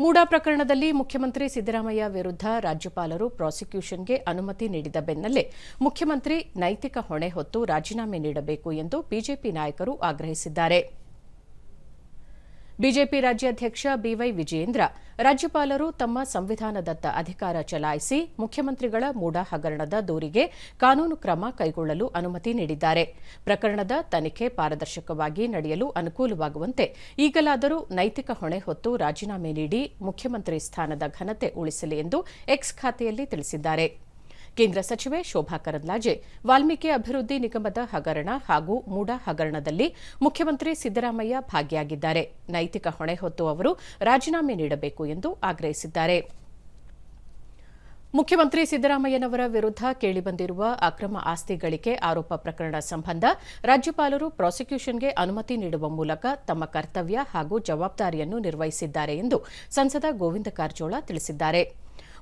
ಮೂಡಾ ಪ್ರಕರಣದಲ್ಲಿ ಮುಖ್ಯಮಂತ್ರಿ ಸಿದ್ದರಾಮಯ್ಯ ವಿರುದ್ಧ ರಾಜ್ಯಪಾಲರು ಪ್ರಾಸಿಕ್ಯೂಷನ್ಗೆ ಅನುಮತಿ ನೀಡಿದ ಬೆನ್ನಲ್ಲೇ ಮುಖ್ಯಮಂತ್ರಿ ನೈತಿಕ ಹೊಣೆ ಹೊತ್ತು ರಾಜೀನಾಮೆ ನೀಡಬೇಕು ಎಂದು ಬಿಜೆಪಿ ನಾಯಕರು ಆಗ್ರಹಿಸಿದ್ದಾರೆ. ಬಿಜೆಪಿ ರಾಜ್ಯಾಧ್ಯಕ್ಷ ಬಿವೈ ವಿಜಯೇಂದ್ರ ರಾಜ್ಯಪಾಲರು ತಮ್ಮ ಸಂವಿಧಾನದತ್ತ ಅಧಿಕಾರ ಚಲಾಯಿಸಿ ಮುಖ್ಯಮಂತ್ರಿಗಳ ಮೂಡಾ ಹಗರಣದ ದೂರಿಗೆ ಕಾನೂನು ಕ್ರಮ ಕೈಗೊಳ್ಳಲು ಅನುಮತಿ ನೀಡಿದ್ದಾರೆ. ಪ್ರಕರಣದ ತನಿಖೆ ಪಾರದರ್ಶಕವಾಗಿ ನಡೆಯಲು ಅನುಕೂಲವಾಗುವಂತೆ ಈಗಲಾದರೂ ನೈತಿಕ ಹೊಣೆ ಹೊತ್ತು ರಾಜೀನಾಮೆ ನೀಡಿ ಮುಖ್ಯಮಂತ್ರಿ ಸ್ಥಾನದ ಘನತೆ ಉಳಿಸಲಿ ಎಂದು ಎಕ್ಸ್ ಖಾತೆಯಲ್ಲಿ ತಿಳಿಸಿದ್ದಾರೆ. ಕೇಂದ್ರ ಸಚಿವೆ ಶೋಭಾ ಕರಂದ್ಲಾಜೆ ವಾಲ್ಮೀಕಿ ಅಭಿವೃದ್ಧಿ ನಿಗಮದ ಹಗರಣ ಹಾಗೂ ಮೂಡಾ ಹಗರಣದಲ್ಲಿ ಮುಖ್ಯಮಂತ್ರಿ ಸಿದ್ದರಾಮಯ್ಯ ಭಾಗಿಯಾಗಿದ್ದಾರೆ. ನೈತಿಕ ಹೊಣೆ ಹೊತ್ತು ಅವರು ರಾಜೀನಾಮೆ ನೀಡಬೇಕು ಎಂದು ಆಗ್ರಹಿಸಿದ್ದಾರೆ. ಮುಖ್ಯಮಂತ್ರಿ ಸಿದ್ದರಾಮಯ್ಯನವರ ವಿರುದ್ಧ ಕೇಳಿಬಂದಿರುವ ಅಕ್ರಮ ಆಸ್ತಿ ಗಳಿಕೆ ಆರೋಪ ಪ್ರಕರಣ ಸಂಬಂಧ ರಾಜ್ಯಪಾಲರು ಪ್ರಾಸಿಕ್ಯೂಷನ್ಗೆ ಅನುಮತಿ ನೀಡುವ ಮೂಲಕ ತಮ್ಮ ಕರ್ತವ್ಯ ಹಾಗೂ ಜವಾಬ್ದಾರಿಯನ್ನು ನಿರ್ವಹಿಸಿದ್ದಾರೆ ಎಂದು ಸಂಸದ ಗೋವಿಂದ ಕಾರಜೋಳ ತಿಳಿಸಿದ್ದಾರೆ.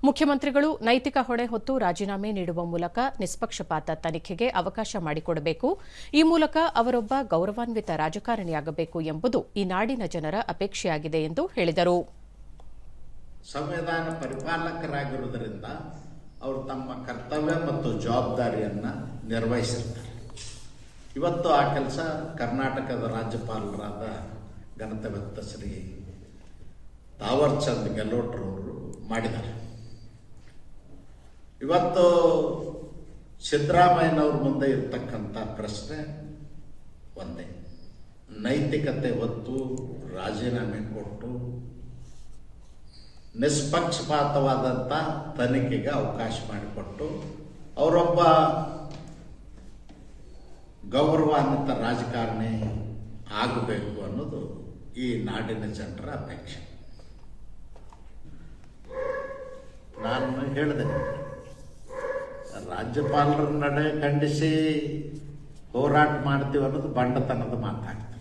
ಮುಖ್ಯಮಂತ್ರಿಗಳು ನೈತಿಕ ಹೊಣೆ ಹೊತ್ತು ರಾಜೀನಾಮೆ ನೀಡುವ ಮೂಲಕ ನಿಷ್ಪಕ್ಷಪಾತ ತನಿಖೆಗೆ ಅವಕಾಶ ಮಾಡಿಕೊಡಬೇಕು. ಈ ಮೂಲಕ ಅವರೊಬ್ಬ ಗೌರವಾನ್ವಿತ ರಾಜಕಾರಣಿಯಾಗಬೇಕು ಎಂಬುದು ಈ ನಾಡಿನ ಜನರ ಅಪೇಕ್ಷೆಯಾಗಿದೆ ಎಂದು ಹೇಳಿದರು. ಸಂವಿಧಾನ ಪರಿಪಾಲಕರಾಗಿರುವುದರಿಂದ ಅವರು ತಮ್ಮ ಕರ್ತವ್ಯ ಮತ್ತು ಜವಾಬ್ದಾರಿಯನ್ನು ನಿರ್ವಹಿಸಿರ್ತಾರೆ. ಇವತ್ತು ಆ ಕೆಲಸ ಕರ್ನಾಟಕದ ರಾಜ್ಯಪಾಲರಾದ ಘನತೆವೆತ್ತ ಶ್ರೀ ತಾವರ್ ಚಂದ್ ಗೆಹ್ಲೋಟ್ರವರು ಮಾಡಿದ್ದಾರೆ. ಇವತ್ತು ಸಿದ್ದರಾಮಯ್ಯನವ್ರ ಮುಂದೆ ಇರ್ತಕ್ಕಂಥ ಪ್ರಶ್ನೆ ಒಂದೇ, ನೈತಿಕತೆ ಹೊತ್ತು ರಾಜೀನಾಮೆ ಕೊಟ್ಟು ನಿಷ್ಪಕ್ಷಪಾತವಾದಂಥ ತನಿಖೆಗೆ ಅವಕಾಶ ಮಾಡಿಕೊಟ್ಟು ಅವರೊಬ್ಬ ಗೌರವಾನ್ವಿತ ರಾಜಕಾರಣಿ ಆಗಬೇಕು ಅನ್ನೋದು ಈ ನಾಡಿನ ಜನರ ಅಪೇಕ್ಷೆ. ನಾನು ಹೇಳಿದೆ, ರಾಜ್ಯಪಾಲರ ನಡೆ ಖಂಡಿಸಿ ಹೋರಾಟ ಮಾಡ್ತೀವಿ ಅನ್ನೋದು ಬಂಡತನದ ಮಾತಾಗ್ತದೆ.